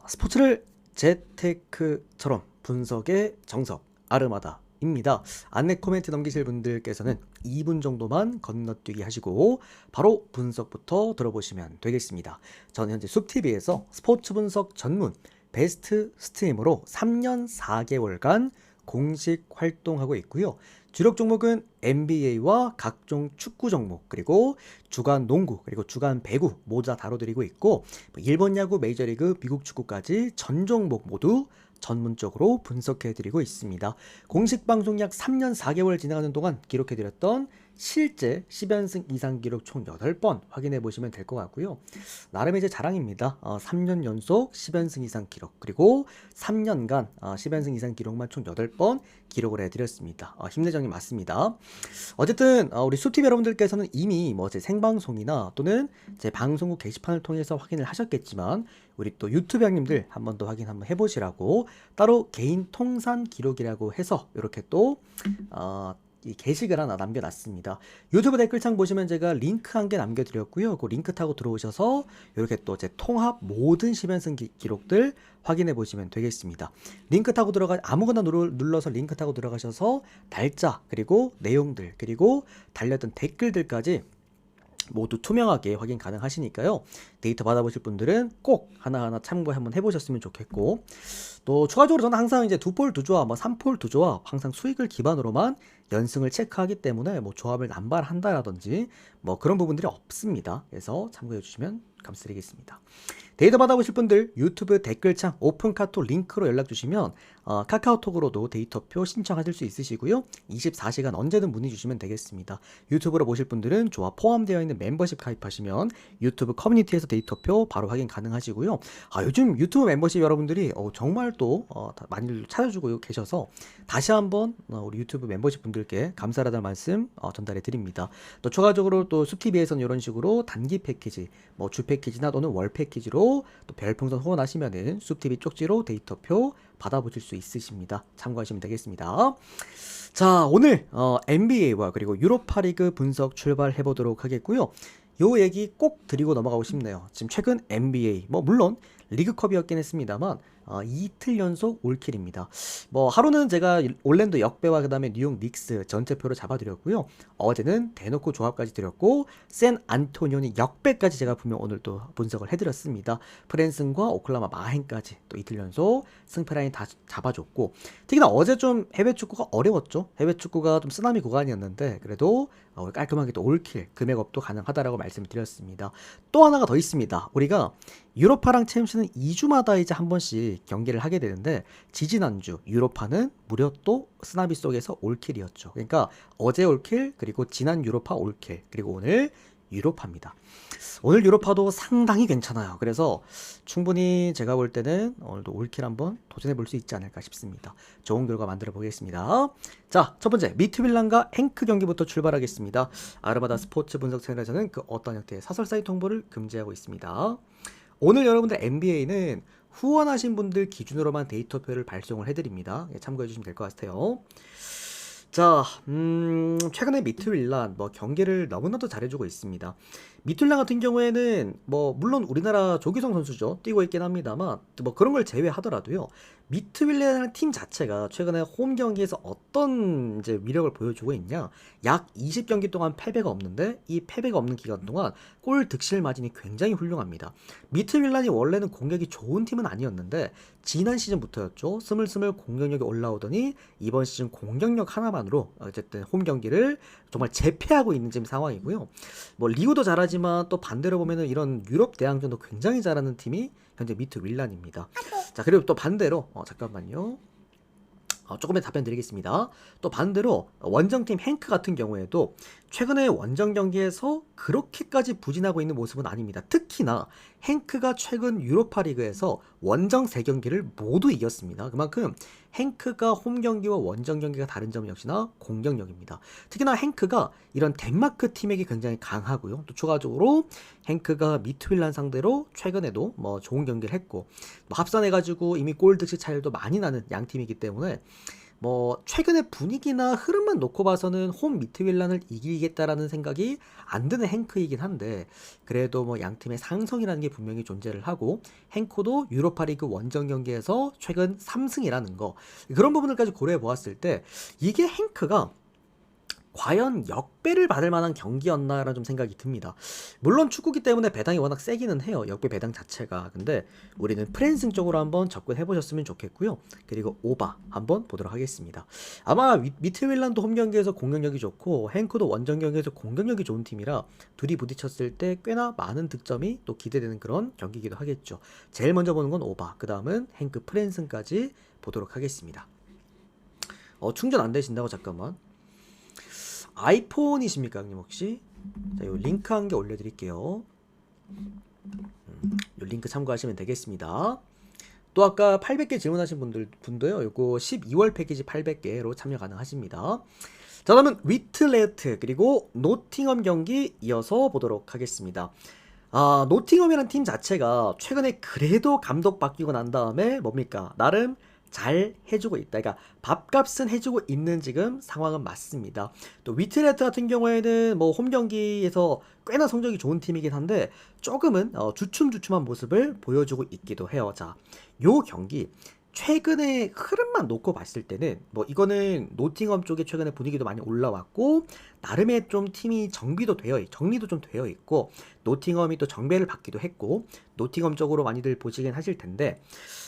스포츠를 재테크처럼 분석의 정석 아르마다입니다. 안내 코멘트 넘기실 분들께서는 2분 정도만 건너뛰기 하시고 바로 분석부터 들어보시면 되겠습니다. 저는 현재 숲TV에서 스포츠 분석 전문 베스트 스트리머로 3년 4개월간 공식 활동하고 있고요. 주력 종목은 NBA와 각종 축구 종목, 그리고 주간 농구, 그리고 주간 배구 모두 다 다뤄드리고 있고, 일본 야구, 메이저리그, 미국 축구까지 전 종목 모두 전문적으로 분석해드리고 있습니다. 공식 방송 약 3년 4개월 진행하는 동안 기록해드렸던 실제 10연승 이상 기록 총 8번 확인해 보시면 될 것 같고요. 나름의 제 자랑입니다. 3년 연속 10연승 이상 기록, 그리고 3년간 10연승 이상 기록만 총 8번 기록을 해드렸습니다. 힘내정이 맞습니다. 어쨌든 우리 숲TV 여러분들께서는 이미 제 생방송이나 또는 제 방송국 게시판을 통해서 확인을 하셨겠지만, 우리 또 유튜브 형님들 한 번 더 확인 한번 해보시라고 따로 개인 통산 기록이라고 해서 이렇게 또 이 게시글 하나 남겨놨습니다. 유튜브 댓글창 보시면 제가 링크 한 개 남겨드렸고요. 그 링크 타고 들어오셔서 이렇게 또 제 통합 모든 10연승 기록들 확인해 보시면 되겠습니다. 링크 타고 아무거나 눌러서 링크 타고 들어가셔서 날짜, 그리고 내용들, 그리고 달렸던 댓글들까지 모두 투명하게 확인 가능하시니까요. 데이터 받아보실 분들은 꼭 하나하나 참고 한번 해보셨으면 좋겠고, 또 추가적으로 저는 항상 이제 2폴 2조합, 3폴 2조합 항상 수익을 기반으로만 연승을 체크하기 때문에 조합을 남발한다라든지 그런 부분들이 없습니다. 그래서 참고해 주시면 감사드리겠습니다. 데이터 받아보실 분들 유튜브 댓글창 오픈 카톡 링크로 연락 주시면 카카오톡으로도 데이터표 신청하실 수 있으시고요. 24시간 언제든 문의 주시면 되겠습니다. 유튜브로 보실 분들은 조합 포함되어 있는 멤버십 가입하시면 유튜브 커뮤니티에서 데이터표 바로 확인 가능하시고요. 요즘 유튜브 멤버십 여러분들이 정말 또 많이 찾아주고 계셔서 다시 한번 우리 유튜브 멤버십 분들께 감사하다는 말씀 전달해 드립니다. 또 추가적으로 또 숲TV에서는 이런 식으로 단기 패키지, 주 패키지나 또는 월 패키지로 또 별풍선 후원하시면은 숲TV 쪽지로 데이터표 받아보실 수 있으십니다. 참고하시면 되겠습니다. 자, 오늘 NBA와 그리고 유로파리그 분석 출발해 보도록 하겠고요. 요 얘기 꼭 드리고 넘어가고 싶네요. 지금 최근 NBA, 물론 리그컵이었긴 했습니다만 이틀 연속 올킬입니다. 하루는 제가 올랜도 역배와 그 다음에 뉴욕 닉스 전체표를 잡아드렸고요. 어제는 대놓고 조합까지 드렸고, 샌 안토니오니 역배까지 제가 분명 오늘 또 분석을 해드렸습니다. 프랜슨과 오클라마 마헨까지 또 이틀 연속 승패라인 다 잡아줬고, 특히나 어제 좀 해외 축구가 어려웠죠. 해외 축구가 좀 쓰나미 구간이었는데 그래도 깔끔하게 또 올킬, 금액업도 가능하다라고 말씀을 드렸습니다. 또 하나가 더 있습니다. 우리가 유로파랑 챔스는 2주마다 이제 한 번씩 경기를 하게 되는데, 지지난주 유로파는 무려 또 쓰나미 속에서 올킬이었죠. 그러니까 어제 올킬, 그리고 지난 유로파 올킬, 그리고 오늘 유로파입니다. 오늘 유로파도 상당히 괜찮아요. 그래서 충분히 제가 볼 때는 오늘도 올킬 한번 도전해 볼 수 있지 않을까 싶습니다. 좋은 결과 만들어 보겠습니다. 자, 첫 번째 미트빌란과 행크 경기부터 출발하겠습니다. 아르바다 스포츠 분석 채널에서는 그 어떤 형태의 사설 사이트 홍보를 금지하고 있습니다. 오늘 여러분들 NBA는 후원하신 분들 기준으로만 데이터표를 발송을 해드립니다. 참고해 주시면 될 것 같아요. 자, 최근에 미트윌란 경기를 너무나도 잘해주고 있습니다. 미트윌란 같은 경우에는 물론 우리나라 조기성 선수죠, 뛰고 있긴 합니다만 그런 걸 제외하더라도요, 미트윌란이라는 팀 자체가 최근에 홈 경기에서 어떤 이제 위력을 보여주고 있냐, 약 20경기 동안 패배가 없는데 이 패배가 없는 기간 동안 골 득실 마진이 굉장히 훌륭합니다. 미트윌란이 원래는 공격이 좋은 팀은 아니었는데 지난 시즌부터였죠, 스물스물 공격력이 올라오더니 이번 시즌 공격력 하나만으로 어쨌든 홈 경기를 정말 제패하고 있는 지금 상황이고요. 리그도 잘하지만 또 반대로 보면은 이런 유럽 대항전도 굉장히 잘하는 팀이 현재 미트윌란입니다. 자, 그리고 또 반대로 잠깐만요. 조금만 답변 드리겠습니다. 또 반대로 원정팀 행크 같은 경우에도 최근에 원정 경기에서 그렇게까지 부진하고 있는 모습은 아닙니다. 특히나 행크가 최근 유로파 리그에서 원정 3경기를 모두 이겼습니다. 그만큼 행크가 홈 경기와 원정 경기가 다른 점은 역시나 공격력입니다. 특히나 행크가 이런 덴마크 팀에게 굉장히 강하고요. 또 추가적으로 행크가 미트윌란 상대로 최근에도 좋은 경기를 했고 합산해가지고 이미 골 득실 차이도 많이 나는 양 팀이기 때문에 뭐 최근의 분위기나 흐름만 놓고 봐서는 홈 미트윌란을 이기겠다라는 생각이 안 드는 행크이긴 한데 그래도 뭐 양 팀의 상성이라는 게 분명히 존재를 하고 행코도 유로파리그 원정 경기에서 최근 3승이라는 거 그런 부분들까지 고려해 보았을 때 이게 행크가 과연 역배를 받을 만한 경기였나라는 좀 생각이 듭니다. 물론 축구기 때문에 배당이 워낙 세기는 해요. 역배 배당 자체가. 근데 우리는 프랜승 쪽으로 한번 접근해 보셨으면 좋겠고요. 그리고 오바 한번 보도록 하겠습니다. 아마 미트윌란도 홈 경기에서 공격력이 좋고 행크도 원정 경기에서 공격력이 좋은 팀이라 둘이 부딪혔을 때 꽤나 많은 득점이 또 기대되는 그런 경기이기도 하겠죠. 제일 먼저 보는 건 오바. 그 다음은 행크 프랜승까지 보도록 하겠습니다. 충전 안 되신다고 잠깐만. 아이폰이십니까 형님 혹시? 자, 요 링크 한 개 올려드릴게요. 요 링크 참고하시면 되겠습니다. 또 아까 800개 질문하신 분도요. 요거 12월 패키지 800개로 참여 가능하십니다. 자, 그러면 위틀레트 그리고 노팅엄 경기 이어서 보도록 하겠습니다. 노팅엄이라는 팀 자체가 최근에 그래도 감독 바뀌고 난 다음에 뭡니까? 나름 잘 해주고 있다. 그러니까 밥값은 해주고 있는 지금 상황은 맞습니다. 또 위트레트 같은 경우에는 뭐 홈 경기에서 꽤나 성적이 좋은 팀이긴 한데 조금은 주춤주춤한 모습을 보여주고 있기도 해요. 자, 요 경기 최근의 흐름만 놓고 봤을 때는 뭐 이거는 노팅엄 쪽에 최근에 분위기도 많이 올라왔고 나름의 좀 팀이 정리도 좀 되어 있고 노팅엄이 또 정배를 받기도 했고 노팅엄 쪽으로 많이들 보시긴 하실 텐데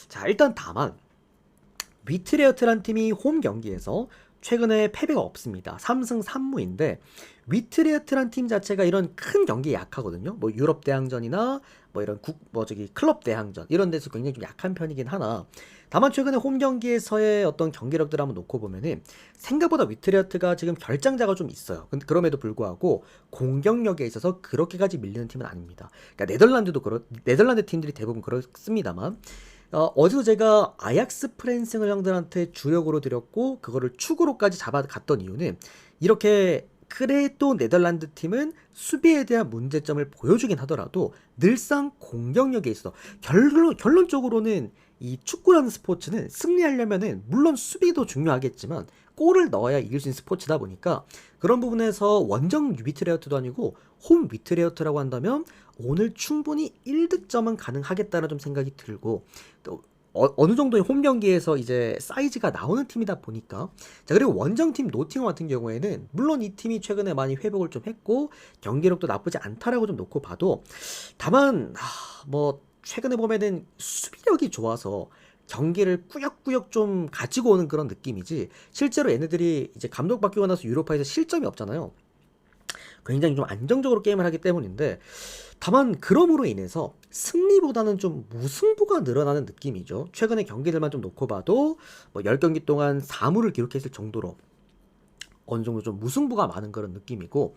자, 일단 다만 위트레어트란 팀이 홈 경기에서 최근에 패배가 없습니다. 3승 3무인데 위트레어트란 팀 자체가 이런 큰 경기에 약하거든요. 뭐 유럽 대항전이나 뭐 이런 클럽 대항전 이런 데서 굉장히 좀 약한 편이긴 하나 다만 최근에 홈 경기에서의 어떤 경기력들을 한번 놓고 보면은 생각보다 위트레어트가 지금 결장자가 좀 있어요. 근데 그럼에도 불구하고 공격력에 있어서 그렇게까지 밀리는 팀은 아닙니다. 그러니까 네덜란드 팀들이 대부분 그렇습니다만 어제도 제가 아약스 프랜승을 형들한테 주력으로 드렸고 그거를 축으로까지 잡아갔던 이유는 이렇게 그래도 네덜란드 팀은 수비에 대한 문제점을 보여주긴 하더라도 늘상 공격력에 있어 결론적으로는 이 축구라는 스포츠는 승리하려면은 물론 수비도 중요하겠지만 골을 넣어야 이길 수 있는 스포츠다 보니까 그런 부분에서 원정 위트레어트도 아니고 홈 위트레어트라고 한다면 오늘 충분히 1득점은 가능하겠다는 좀 생각이 들고 또 어느 정도의 홈 경기에서 이제 사이즈가 나오는 팀이다 보니까 자 그리고 원정팀 노팅엄 같은 경우에는 물론 이 팀이 최근에 많이 회복을 좀 했고 경기력도 나쁘지 않다라고 좀 놓고 봐도 다만 뭐 최근에 보면은 수비력이 좋아서 경기를 꾸역꾸역 좀 가지고 오는 그런 느낌이지 실제로 얘네들이 이제 감독 바뀌고 나서 유로파에서 실점이 없잖아요. 굉장히 좀 안정적으로 게임을 하기 때문인데 다만 그럼으로 인해서 승리보다는 좀 무승부가 늘어나는 느낌이죠. 최근의 경기들만 좀 놓고 봐도 뭐 10경기 동안 4무를 기록했을 정도로 어느 정도 좀 무승부가 많은 그런 느낌이고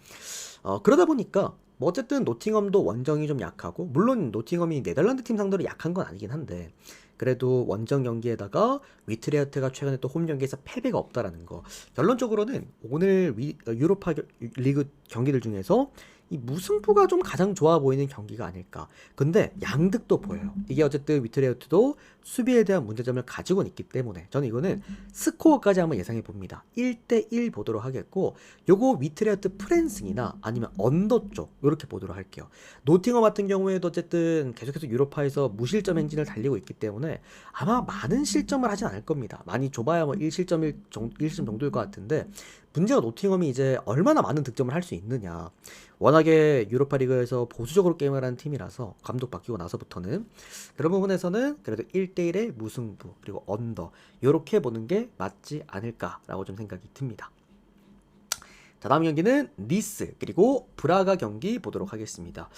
그러다 보니까 뭐 어쨌든 노팅엄도 원정이 좀 약하고 물론 노팅엄이 네덜란드 팀 상대로 약한 건 아니긴 한데 그래도 원정 경기에다가 위트레어트가 최근에 또 홈 경기에서 패배가 없다라는 거 결론적으로는 오늘 유로파 리그 경기들 중에서 이 무승부가 좀 가장 좋아 보이는 경기가 아닐까. 근데 양득도 보여요. 이게 어쨌든 위트레어트도 수비에 대한 문제점을 가지고 있기 때문에 저는 이거는 스코어까지 한번 예상해 봅니다. 1대1 보도록 하겠고 요거 위트레어트 프랜승이나 아니면 언더 쪽 요렇게 보도록 할게요. 노팅엄 같은 경우에도 어쨌든 계속해서 유로파에서 무실점 행진을 달리고 있기 때문에 아마 많은 실점을 하진 않을 겁니다. 많이 좁아야 뭐 1실점 1실점 정도일 것 같은데 문제가 노팅엄이 이제 얼마나 많은 득점을 할 수 있느냐. 워낙에 유로파 리그에서 보수적으로 게임을 하는 팀이라서 감독 바뀌고 나서부터는 그런 부분에서는 그래도 1대1의 무승부 그리고 언더 요렇게 보는 게 맞지 않을까라고 좀 생각이 듭니다. 자, 다음 경기는 니스 그리고 브라가 경기 보도록 하겠습니다.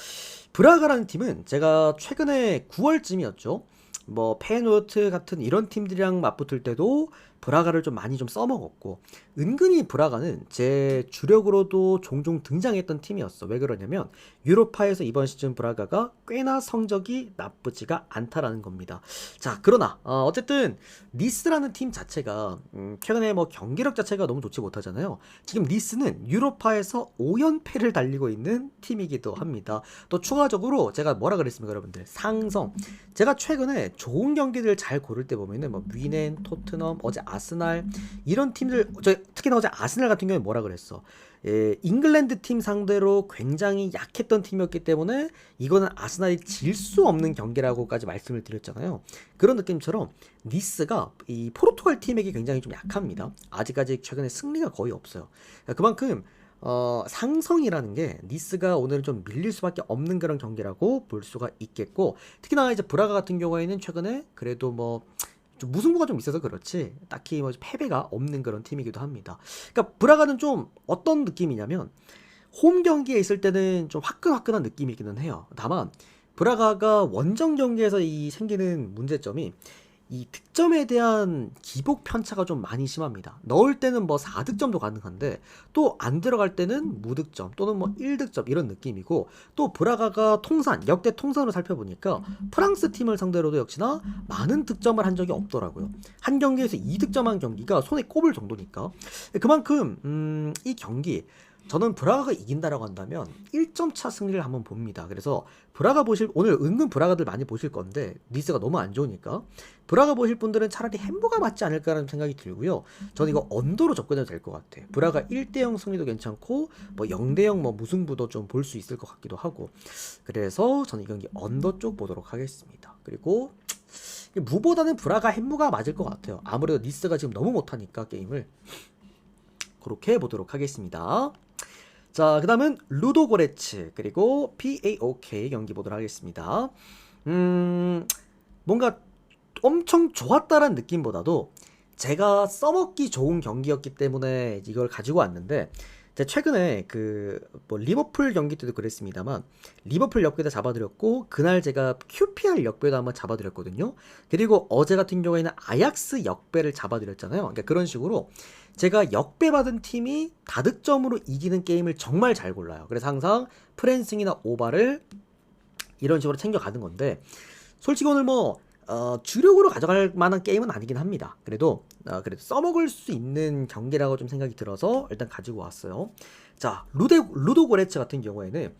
브라가라는 팀은 제가 최근에 9월쯤이었죠. 뭐 페노트 같은 이런 팀들이랑 맞붙을 때도 브라가를 좀 많이 좀 써먹었고 은근히 브라가는 제 주력으로도 종종 등장했던 팀이었어. 왜 그러냐면 유로파에서 이번 시즌 브라가가 꽤나 성적이 나쁘지가 않다라는 겁니다. 자 그러나 어쨌든 니스라는 팀 자체가 최근에 뭐 경기력 자체가 너무 좋지 못하잖아요. 지금 니스는 유로파에서 5연패를 달리고 있는 팀이기도 합니다. 또 추가적으로 제가 뭐라 그랬습니까 여러분들 상성 제가 최근에 좋은 경기들 잘 고를 때 보면은 뭐 뮌헨, 토트넘, 어제 아스날 이런 팀들 특히나 어제 아스날 같은 경우에 뭐라 그랬어? 잉글랜드 팀 상대로 굉장히 약했던 팀이었기 때문에 이거는 아스날이 질 수 없는 경기라고까지 말씀을 드렸잖아요. 그런 느낌처럼 니스가 이 포르투갈 팀에게 굉장히 좀 약합니다. 아직까지 최근에 승리가 거의 없어요. 그만큼 상성이라는 게 니스가 오늘은 좀 밀릴 수밖에 없는 그런 경기라고 볼 수가 있겠고, 특히나 이제 브라가 같은 경우에는 최근에 그래도 뭐 좀 무승부가 좀 있어서 그렇지 딱히 뭐 패배가 없는 그런 팀이기도 합니다. 그러니까 브라가는 좀 어떤 느낌이냐면 홈 경기에 있을 때는 좀 화끈화끈한 느낌이기는 해요. 다만 브라가가 원정 경기에서 이 생기는 문제점이 이 득점에 대한 기복 편차가 좀 많이 심합니다. 넣을 때는 뭐 4득점도 가능한데 또 안 들어갈 때는 무득점 또는 뭐 1득점 이런 느낌이고, 또 브라가가 역대 통산으로 살펴보니까 프랑스 팀을 상대로도 역시나 많은 득점을 한 적이 없더라고요. 한 경기에서 2득점한 경기가 손에 꼽을 정도니까. 그만큼 이 경기 저는 브라가가 이긴다라고 한다면 1점 차 승리를 한번 봅니다. 그래서 오늘 은근 브라가들 많이 보실 건데 니스가 너무 안 좋으니까 브라가 보실 분들은 차라리 햄버가 맞지 않을까라는 생각이 들고요. 저는 이거 언더로 접근해도 될 것 같아. 브라가 1대0 승리도 괜찮고 뭐 0대0 뭐 무승부도 좀 볼 수 있을 것 같기도 하고, 그래서 저는 이 경기 언더 쪽 보도록 하겠습니다. 그리고 무보다는 브라가 햄버가 맞을 것 같아요. 아무래도 니스가 지금 너무 못하니까 게임을. 그렇게 보도록 하겠습니다. 자, 그 다음은 루도고레츠 그리고 PAOK 경기 보도록 하겠습니다. 뭔가 엄청 좋았다는 느낌보다도 제가 써먹기 좋은 경기였기 때문에 이걸 가지고 왔는데, 제가 최근에 뭐 리버풀 경기 때도 그랬습니다만 리버풀 역배도 잡아드렸고 그날 제가 QPR 역배도 한번 잡아드렸거든요. 그리고 어제 같은 경우에는 아약스 역배를 잡아드렸잖아요. 그러니까 그런 식으로 제가 역배받은 팀이 다득점으로 이기는 게임을 정말 잘 골라요. 그래서 항상 프랜승이나 오바를 이런 식으로 챙겨가는 건데, 솔직히 오늘 뭐 주력으로 가져갈 만한 게임은 아니긴 합니다. 그래도 써먹을 수 있는 경기라고 좀 생각이 들어서 일단 가지고 왔어요. 자, 루도고레츠 같은 경우에는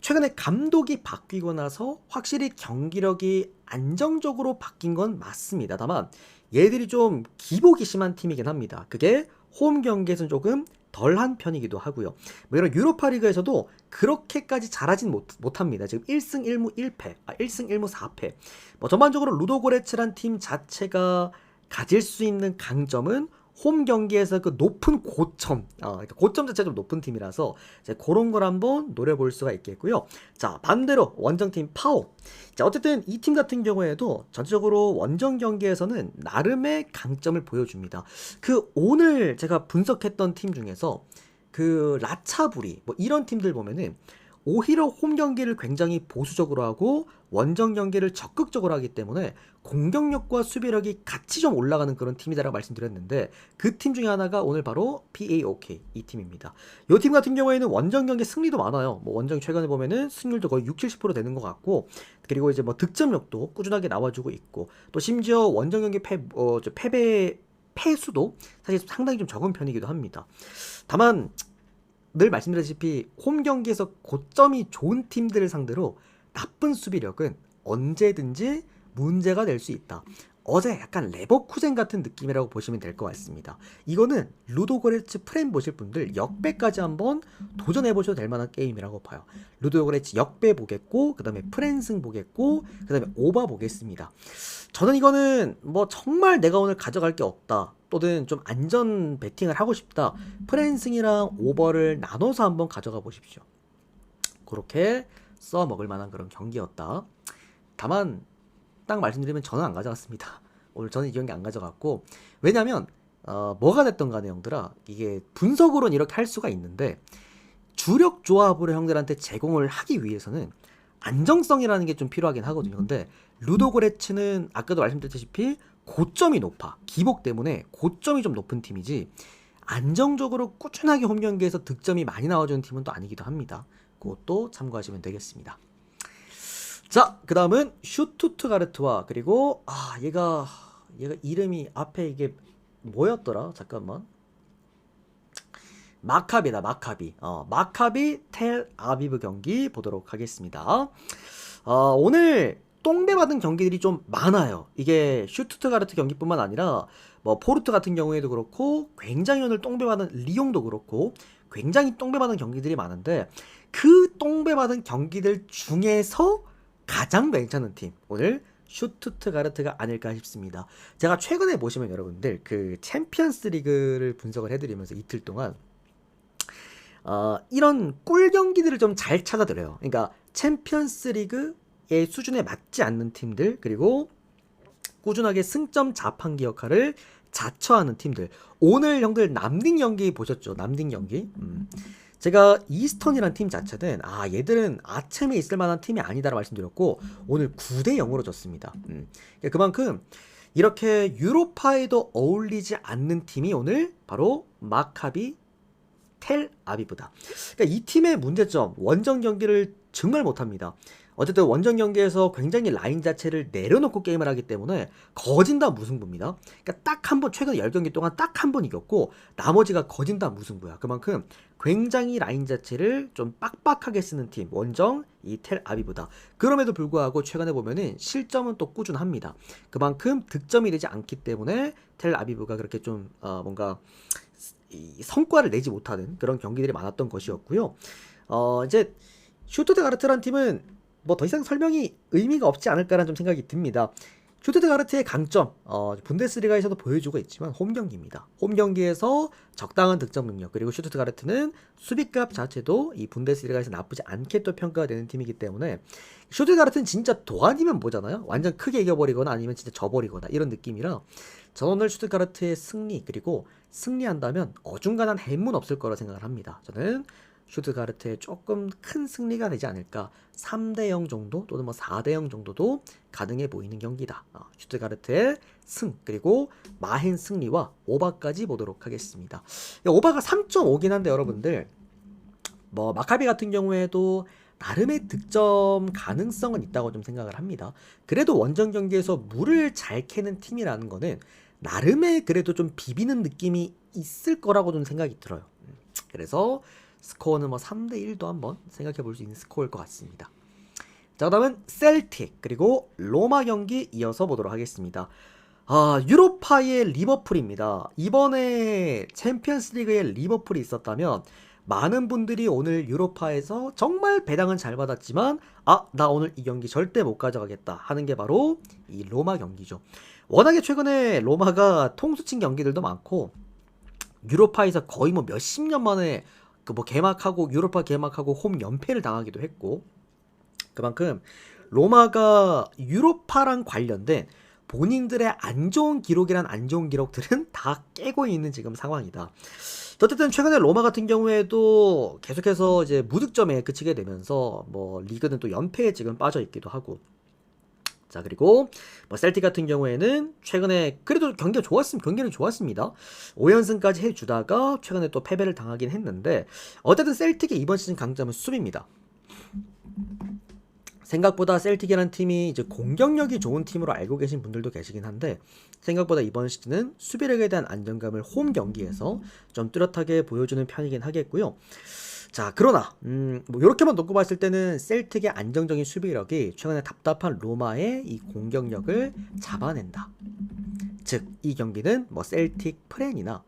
최근에 감독이 바뀌고 나서 확실히 경기력이 안정적으로 바뀐 건 맞습니다. 다만 얘들이 좀 기복이 심한 팀이긴 합니다. 그게 홈 경기에서는 조금 덜한 편이기도 하고요. 뭐 이런 유로파리그에서도 그렇게까지 잘하진 못합니다. 지금 1승 1무 1패, 1승 1무 4패. 뭐 전반적으로 루도고레츠란 팀 자체가 가질 수 있는 강점은 홈 경기에서 그 높은 고점, 그러니까 고점 자체가 좀 높은 팀이라서 이제 그런 걸 한번 노려볼 수가 있겠고요. 자, 반대로 원정팀 파오. 자, 어쨌든 이 팀 같은 경우에도 전체적으로 원정 경기에서는 나름의 강점을 보여줍니다. 오늘 제가 분석했던 팀 중에서 라차부리 뭐 이런 팀들 보면은 오히려 홈 경기를 굉장히 보수적으로 하고 원정 경기를 적극적으로 하기 때문에 공격력과 수비력이 같이 좀 올라가는 그런 팀이다라고 말씀드렸는데, 그 팀 중에 하나가 오늘 바로 PAOK 이 팀입니다. 이 팀 같은 경우에는 원정 경기 승리도 많아요. 뭐 원정 최근에 보면은 승률도 거의 60-70% 되는 것 같고, 그리고 이제 뭐 득점력도 꾸준하게 나와주고 있고, 또 심지어 원정 경기 패수도 사실 상당히 좀 적은 편이기도 합니다. 다만 늘 말씀드렸다시피 홈 경기에서 고점이 좋은 팀들을 상대로 나쁜 수비력은 언제든지 문제가 될 수 있다. 어제 약간 레버쿠젠 같은 느낌이라고 보시면 될 것 같습니다. 이거는 루도고레츠 프렌 보실 분들 역배까지 한번 도전해 보셔도 될 만한 게임이라고 봐요. 루도고레츠 역배 보겠고, 그 다음에 프렌승 보겠고, 그 다음에 오바 보겠습니다. 저는 이거는 뭐 정말 내가 오늘 가져갈 게 없다, 또는 좀 안전 베팅을 하고 싶다, 프렌승이랑 오버를 나눠서 한번 가져가 보십시오. 그렇게 써먹을 만한 그런 경기였다. 다만 딱 말씀드리면 저는 안 가져갔습니다. 오늘 저는 이 경기 안 가져갔고, 왜냐면 뭐가 됐던 간에 형들아, 이게 분석으로는 이렇게 할 수가 있는데 주력 조합으로 형들한테 제공을 하기 위해서는 안정성이라는 게 좀 필요하긴 하거든요. 근데 루도고레츠는 아까도 말씀드렸다시피 고점이 높아. 기복 때문에 고점이 좀 높은 팀이지 안정적으로 꾸준하게 홈 경기에서 득점이 많이 나와주는 팀은 또 아니기도 합니다. 그것도 참고하시면 되겠습니다. 자, 그 다음은 슈투트가르트와, 그리고 얘가 이름이 앞에 이게 뭐였더라? 잠깐만. 마카비다, 마카비. 마카비 텔 아비브 경기 보도록 하겠습니다. 오늘 똥배받은 경기들이 좀 많아요. 이게 슈투트가르트 경기뿐만 아니라 뭐 포르투 같은 경우에도 그렇고 굉장히 오늘 똥배받은 리옹도 그렇고 굉장히 똥배받은 경기들이 많은데 그 똥배받은 경기들 중에서 가장 괜찮은 팀 오늘 슈투트가르트가 아닐까 싶습니다. 제가 최근에 보시면 여러분들 그 챔피언스 리그를 분석을 해드리면서 이틀 동안 이런 꿀 경기들을 좀 잘 찾아드려요. 그러니까 챔피언스 리그의 수준에 맞지 않는 팀들 그리고 꾸준하게 승점 자판기 역할을 자처하는 팀들. 오늘 형들 남딩 경기 보셨죠? 남딩 경기. 제가 이스턴이란 팀 자체는 얘들은 아챔에 있을 만한 팀이 아니다라고 말씀드렸고 오늘 9대 0으로 졌습니다. 그만큼 이렇게 유로파에도 어울리지 않는 팀이 오늘 바로 마카비 텔 아비브다. 그러니까 이 팀의 문제점 원정 경기를 정말 못합니다. 어쨌든 원정 경기에서 굉장히 라인 자체를 내려놓고 게임을 하기 때문에 거진다 무승부입니다. 그러니까 딱 한 번 최근 10경기 동안 딱 한 번 이겼고 나머지가 거진다 무승부야. 그만큼 굉장히 라인 자체를 좀 빡빡하게 쓰는 팀 원정 이 텔 아비브다. 그럼에도 불구하고 최근에 보면은 실점은 또 꾸준합니다. 그만큼 득점이 되지 않기 때문에 텔 아비브가 그렇게 좀 뭔가 이 성과를 내지 못하는 그런 경기들이 많았던 것이었고요. 이제 슈투트가르트란 팀은 뭐 더 이상 설명이 의미가 없지 않을까라는 좀 생각이 듭니다. 슈투트가르트의 강점, 분데스리가에서도 보여주고 있지만 홈 경기입니다. 홈 경기에서 적당한 득점 능력 그리고 슈투트가르트는 수비값 자체도 이 분데스리가에서 나쁘지 않게 또 평가가 되는 팀이기 때문에 슈투트가르트는 진짜 도안이면 뭐잖아요. 완전 크게 이겨버리거나 아니면 진짜 져버리거나 이런 느낌이라 저는 오늘 슈투트가르트의 승리 그리고 승리한다면 어중간한 해문 없을 거라 생각을 합니다. 저는 슈투트가르트의 조금 큰 승리가 되지 않을까 3대 0 정도 또는 뭐 4대 0 정도도 가능해 보이는 경기다. 슈투트가르트의 승 그리고 마헨 승리와 오바까지 보도록 하겠습니다. 오바가 3.5긴 한데 여러분들 뭐 마카비 같은 경우에도 나름의 득점 가능성은 있다고 좀 생각을 합니다. 그래도 원정 경기에서 물을 잘 캐는 팀이라는 거는 나름의 그래도 좀 비비는 느낌이 있을 거라고 좀 생각이 들어요. 그래서 스코어는 뭐 3대 1도 한번 생각해 볼 수 있는 스코어일 것 같습니다. 자, 그다음은 셀틱 그리고 로마 경기 이어서 보도록 하겠습니다. 유로파의 리버풀입니다. 이번에 챔피언스 리그에 리버풀이 있었다면 많은 분들이 오늘 유로파에서 정말 배당은 잘 받았지만 나 오늘 이 경기 절대 못 가져가겠다 하는 게 바로 이 로마 경기죠. 워낙에 최근에 로마가 통수친 경기들도 많고 유로파에서 거의 뭐 몇십 년 만에 그 뭐 개막하고 유로파 개막하고 홈 연패를 당하기도 했고 그만큼 로마가 유로파랑 관련된 본인들의 안 좋은 기록이란 안 좋은 기록들은 다 깨고 있는 지금 상황이다. 어쨌든 최근에 로마 같은 경우에도 계속해서 이제 무득점에 그치게 되면서 뭐 리그는 또 연패에 지금 빠져 있기도 하고 자 그리고 뭐 셀틱 같은 경우에는 최근에 그래도 경기는 좋았습니다. 5연승까지 해주다가 최근에 또 패배를 당하긴 했는데 어쨌든 셀틱의 이번 시즌 강점은 수비입니다. 생각보다 셀틱이라는 팀이 이제 공격력이 좋은 팀으로 알고 계신 분들도 계시긴 한데 생각보다 이번 시즌은 수비력에 대한 안정감을 홈 경기에서 좀 뚜렷하게 보여주는 편이긴 하겠고요. 자 그러나 뭐 이렇게만 놓고 봤을 때는 셀틱의 안정적인 수비력이 최근에 답답한 로마의 이 공격력을 잡아낸다. 즉 이 경기는 뭐 셀틱 프렌이나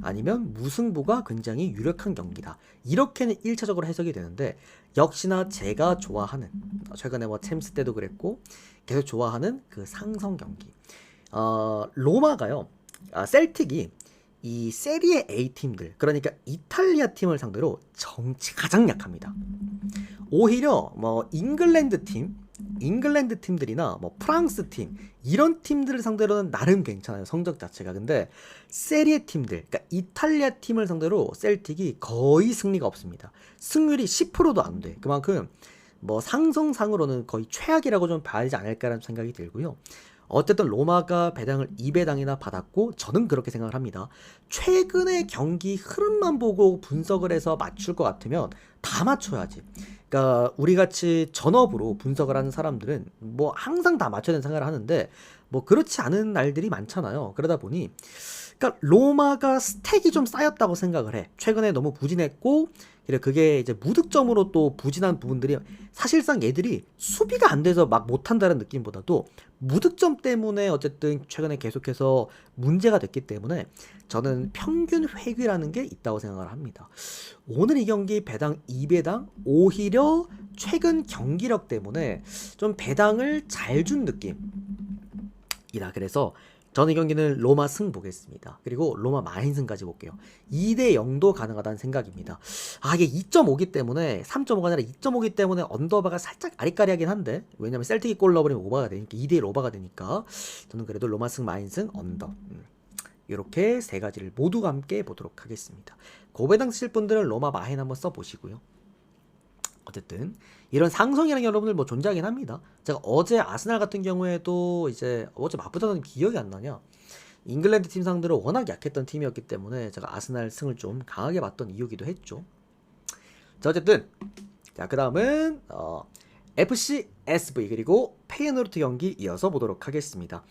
아니면 무승부가 굉장히 유력한 경기다. 이렇게는 1차적으로 해석이 되는데 역시나 제가 좋아하는 최근에 뭐 챔스 때도 그랬고 계속 좋아하는 그 상성 경기. 로마가요. 셀틱이 이 세리에 A 팀들 그러니까 이탈리아 팀을 상대로 가장 약합니다. 오히려 뭐 잉글랜드 팀들이나 뭐 프랑스 팀 이런 팀들을 상대로는 나름 괜찮아요. 성적 자체가. 근데 세리에 팀들 그러니까 이탈리아 팀을 상대로 셀틱이 거의 승리가 없습니다. 승률이 10%도 안 돼. 그만큼 뭐 상성상으로는 거의 최악이라고 좀 봐야 되지 않을까라는 생각이 들고요. 어쨌든 로마가 배당을 2배당이나 받았고 저는 그렇게 생각을 합니다. 최근의 경기 흐름만 보고 분석을 해서 맞출 것 같으면 다 맞춰야지. 그러니까 우리같이 전업으로 분석을 하는 사람들은 뭐 항상 다 맞춰야 되는 생각을 하는데 뭐 그렇지 않은 날들이 많잖아요. 그러다 보니 그러니까 로마가 스택이 좀 쌓였다고 생각을 해. 최근에 너무 부진했고 그리고 그게 이제 무득점으로 또 부진한 부분들이 사실상 얘들이 수비가 안 돼서 막 못한다는 느낌보다도 무득점 때문에 어쨌든 최근에 계속해서 문제가 됐기 때문에 저는 평균 회귀라는 게 있다고 생각을 합니다. 오늘 이 경기 배당 2배당 오히려 최근 경기력 때문에 좀 배당을 잘 준 느낌이다. 그래서 저는 이 경기는 로마 승 보겠습니다. 그리고 로마 마인승까지 볼게요. 2대 0도 가능하다는 생각입니다. 이게 2.5기 때문에 3.5가 아니라 2.5기 때문에 언더바가 살짝 아리까리하긴 한데, 왜냐면 셀틱이 골 넣어버리면 오바가 되니까 2대 1 오바가 되니까 저는 그래도 로마 승 마인승 언더, 이렇게 세 가지를 모두 함께 보도록 하겠습니다. 고배당 쓰실 분들은 로마 마인 한번 써보시고요. 어쨌든 이런 상성이라는 게 여러분들 뭐 존재하긴 합니다. 제가 어제 아스날 같은 경우에도 이제 어제 맞붙었던 기억이 안 나냐, 잉글랜드 팀 상대로 워낙 약했던 팀이었기 때문에 제가 아스날 승을 좀 강하게 봤던 이유기도 했죠. 자, 어쨌든 자, 그 다음은 FC SV 그리고 페이노르트 경기 이어서 보도록 하겠습니다.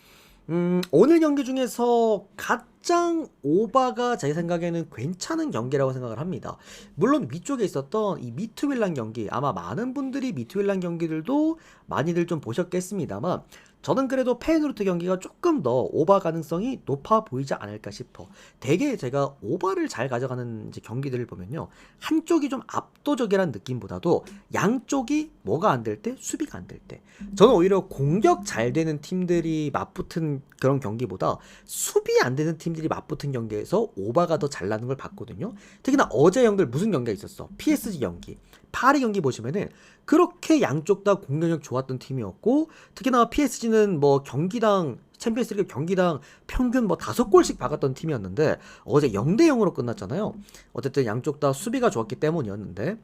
오늘 경기 중에서 가장 오바가 제 생각에는 괜찮은 경기라고 생각을 합니다. 물론 위쪽에 있었던 이 미투일란 경기, 아마 많은 분들이 미투일란 경기들도 많이들 좀 보셨겠습니다만, 저는 그래도 페이노르트 경기가 조금 더 오바 가능성이 높아 보이지 않을까 싶어. 되게 제가 오바를 잘 가져가는 이제 경기들을 보면요, 한쪽이 좀 압도적이라는 느낌보다도 양쪽이 뭐가 안 될 때, 수비가 안 될 때, 저는 오히려 공격 잘 되는 팀들이 맞붙은 그런 경기보다 수비 안 되는 팀들이 맞붙은 경기에서 오바가 더 잘 나는 걸 봤거든요. 특히나 어제 형들 무슨 경기가 있었어? PSG 경기, 파리 경기 보시면은 그렇게 양쪽 다 공격력 좋았던 팀이었고, 특히나 PSG는 뭐 경기당 챔피언스리그 경기당 평균 뭐 5골씩 박았던 팀이었는데 어제 0대 0으로 끝났잖아요. 어쨌든 양쪽 다 수비가 좋았기 때문이었는데,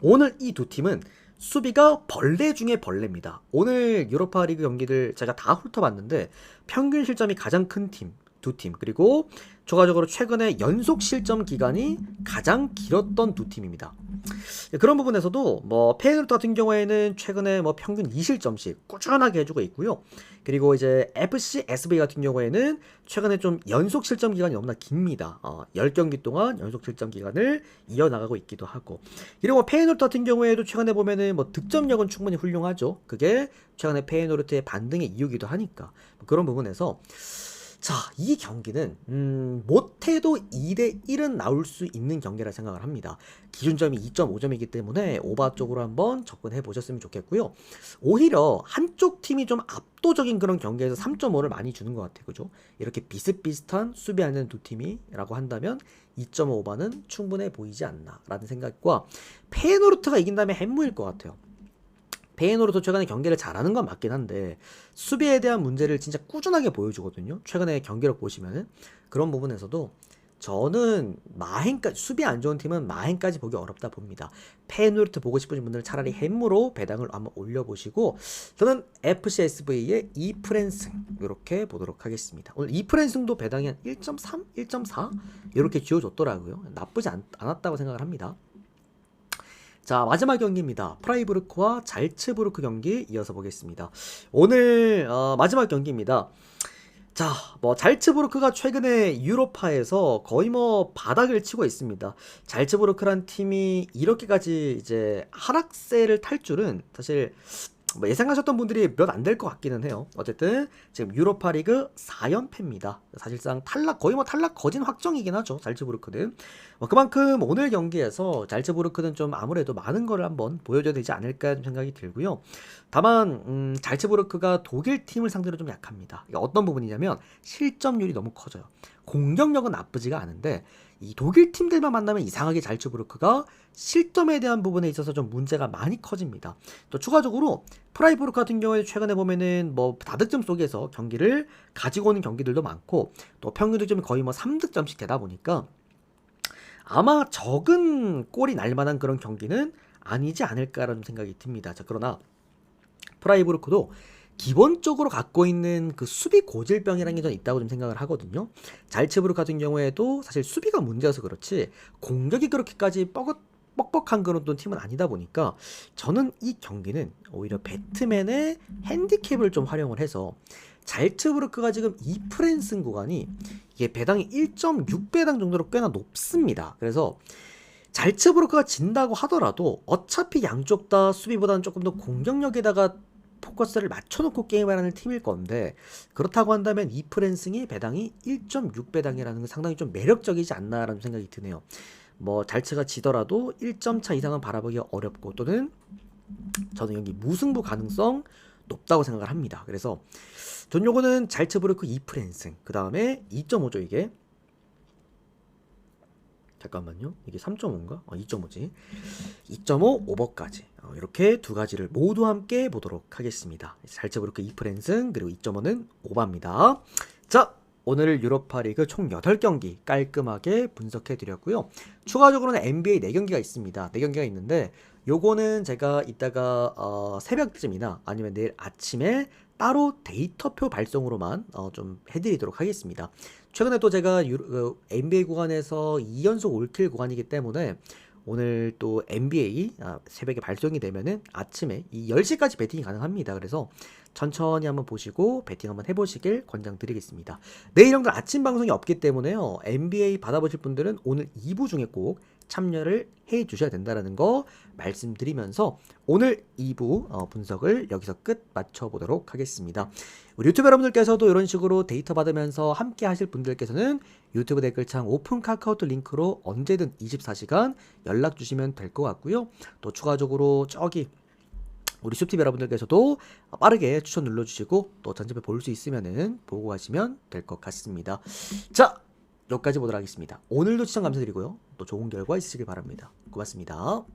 오늘 이 두 팀은 수비가 벌레 중에 벌레입니다. 오늘 유로파 리그 경기들 제가 다 훑어봤는데 평균 실점이 가장 큰 팀, 두 팀, 그리고 추가적으로 최근에 연속 실점 기간이 가장 길었던 두 팀입니다. 그런 부분에서도 뭐 페이노르트 같은 경우에는 최근에 뭐 평균 2실점씩 꾸준하게 해주고 있고요. 그리고 이제 FC SV 같은 경우에는 최근에 좀 연속 실점 기간이 너무나 깁니다. 10경기 동안 연속 실점 기간을 이어나가고 있기도 하고, 그리고 페이노르트 같은 경우에도 최근에 보면은 뭐 득점력은 충분히 훌륭하죠. 그게 최근에 페이노르트의 반등의 이유기도 하니까 그런 부분에서 자, 이 경기는 못해도 2대 1은 나올 수 있는 경기라 생각을 합니다. 기준점이 2.5점이기 때문에 오바 쪽으로 한번 접근해 보셨으면 좋겠고요. 오히려 한쪽 팀이 좀 압도적인 그런 경기에서 3.5를 많이 주는 것 같아요. 그죠? 이렇게 비슷비슷한 수비하는 두 팀이라고 한다면 2.5 오바는 충분해 보이지 않나 라는 생각과, 페이노르트가 이긴다면 햄무일 것 같아요. 페이노르트 최근에 경기를 잘하는 건 맞긴 한데 수비에 대한 문제를 진짜 꾸준하게 보여주거든요. 최근에 경기력 보시면은 그런 부분에서도 저는 마헨까지, 수비 안 좋은 팀은 마헨까지 보기 어렵다 봅니다. 페이노르트 보고 싶으신 분들은 차라리 햄무로 배당을 한번 올려보시고, 저는 FCSV의 2프랜승 이렇게 보도록 하겠습니다. 오늘 2프랜승도 배당이 한 1.3, 1.4 이렇게 지어줬더라고요. 나쁘지 않았다고 생각을 합니다. 자, 마지막 경기입니다. 프라이부르크와 잘츠부르크 경기 이어서 보겠습니다. 오늘 마지막 경기입니다. 자, 뭐 잘츠부르크가 최근에 유로파에서 거의 뭐 바닥을 치고 있습니다. 잘츠부르크란 팀이 이렇게까지 이제 하락세를 탈 줄은 사실 뭐 예상하셨던 분들이 몇 안 될 것 같기는 해요. 어쨌든 지금 유로파 리그 4연패입니다. 사실상 탈락, 거의 뭐 탈락 거진 확정이긴 하죠. 잘츠부르크는. 그만큼 오늘 경기에서 잘츠부르크는 좀 아무래도 많은 거를 한번 보여줘야 되지 않을까 생각이 들고요. 다만 잘츠부르크가 독일 팀을 상대로 좀 약합니다. 이게 어떤 부분이냐면 실점률이 너무 커져요. 공격력은 나쁘지가 않은데 이 독일 팀들만 만나면 이상하게 잘츠부르크가 실점에 대한 부분에 있어서 좀 문제가 많이 커집니다. 또 추가적으로 프라이부르크 같은 경우에 최근에 보면은 뭐 다득점 속에서 경기를 가지고 오는 경기들도 많고, 또 평균 득점이 거의 뭐 3득점씩 되다 보니까 아마 적은 골이 날 만한 그런 경기는 아니지 않을까라는 생각이 듭니다. 자, 그러나 프라이부르크도 기본적으로 갖고 있는 그 수비 고질병이라는 게 전 있다고 좀 생각을 하거든요. 잘츠부르크 같은 경우에도 사실 수비가 문제여서 그렇지 공격이 그렇게까지 뻑뻑한 그런 팀은 아니다 보니까 저는 이 경기는 오히려 배트맨의 핸디캡을 좀 활용을 해서, 잘츠부르크가 지금 2프랜승 구간이 이게 배당이 1.6배당 정도로 꽤나 높습니다. 그래서 잘츠 브로커가 진다고 하더라도 어차피 양쪽 다 수비보다는 조금 더 공격력에다가 포커스를 맞춰놓고 게임을 하는 팀일 건데, 그렇다고 한다면 이프랜승의 배당이 1.6배당이라는 건 상당히 좀 매력적이지 않나라는 생각이 드네요. 뭐 잘츠가 지더라도 1점 차 이상은 바라보기가 어렵고, 또는 저는 여기 무승부 가능성 높다고 생각을 합니다. 그래서 전 요거는 잘츠 브로커 이프랜승, 그 다음에 2.5죠 이게. 잠깐만요. 이게 3.5인가? 2.5지. 2.5 오버까지. 이렇게 두 가지를 모두 함께 보도록 하겠습니다. 잘츠 브로커 이프랜승, 그리고 2.5는 오바입니다. 자, 오늘 유로파 리그 총 8경기 깔끔하게 분석해 드렸고요. 추가적으로는 NBA 4경기가 있습니다. 4경기가 있는데 요거는 제가 이따가 새벽쯤이나 아니면 내일 아침에 따로 데이터표 발송으로만 좀 해드리도록 하겠습니다. 최근에 또 제가 NBA 구간에서 2연속 올킬 구간이기 때문에 오늘 또 NBA 새벽에 발송이 되면은 아침에 이 10시까지 배팅이 가능합니다. 그래서 천천히 한번 보시고 배팅 한번 해보시길 권장드리겠습니다. 내일 형들 아침 방송이 없기 때문에요. NBA 받아보실 분들은 오늘 2부 중에 꼭 참여를 해 주셔야 된다는 거 말씀드리면서 오늘 2부 분석을 여기서 끝 맞춰보도록 하겠습니다. 우리 유튜브 여러분들께서도 이런 식으로 데이터 받으면서 함께 하실 분들께서는 유튜브 댓글창 오픈 카카오톡 링크로 언제든 24시간 연락 주시면 될 것 같고요. 또 추가적으로 저기 우리 숲TV 여러분들께서도 빠르게 추천 눌러주시고 또 전집에 볼 수 있으면은 보고 가시면 될 것 같습니다. 자, 여기까지 보도록 하겠습니다. 오늘도 시청 감사드리고요. 또 좋은 결과 있으시길 바랍니다. 고맙습니다.